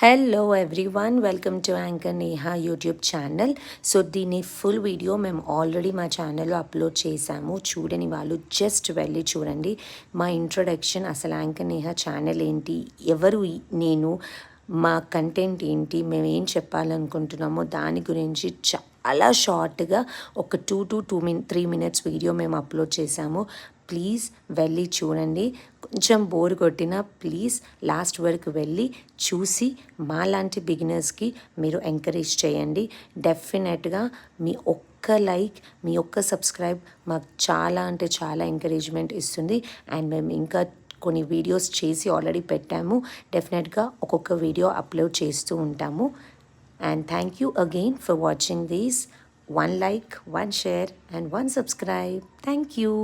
Hello everyone, welcome to anchor Neha YouTube channel. So దీని full video మేము already మా ఛానల్లో అప్లోడ్ చేశాము. చూడని వాళ్ళు జస్ట్ వెళ్ళి చూడండి. మా ఇంట్రొడక్షన్, అసలు యాంకర్ నేహా ఛానల్ ఏంటి, ఎవరు నేను, మా కంటెంట్ ఏంటి, మేము ఏం చెప్పాలనుకుంటున్నామో దాని గురించి చాలా షార్ట్గా ఒక 3 minutes వీడియో మేము అప్లోడ్ చేశాము. ప్లీజ్ వెళ్ళి చూడండి. కొంచెం బోర్ కొట్టినా ప్లీజ్ లాస్ట్ వరకు వెళ్ళి చూసి మాలాంటి బిగినర్స్కి మీరు ఎంకరేజ్ చేయండి. డెఫినెట్గా మీ ఒక్క లైక్, మీ ఒక్క సబ్స్క్రైబ్ మాకు చాలా అంటే చాలా ఎంకరేజ్మెంట్ ఇస్తుంది. అండ్ మేము ఇంకా కొన్ని వీడియోస్ చేసి ఆల్రెడీ పెట్టాము. డెఫినెట్గా ఒక్కొక్క వీడియో అప్లోడ్ చేస్తూ ఉంటాము. And thank you again for watching these. One like, one share and one subscribe. Thank you.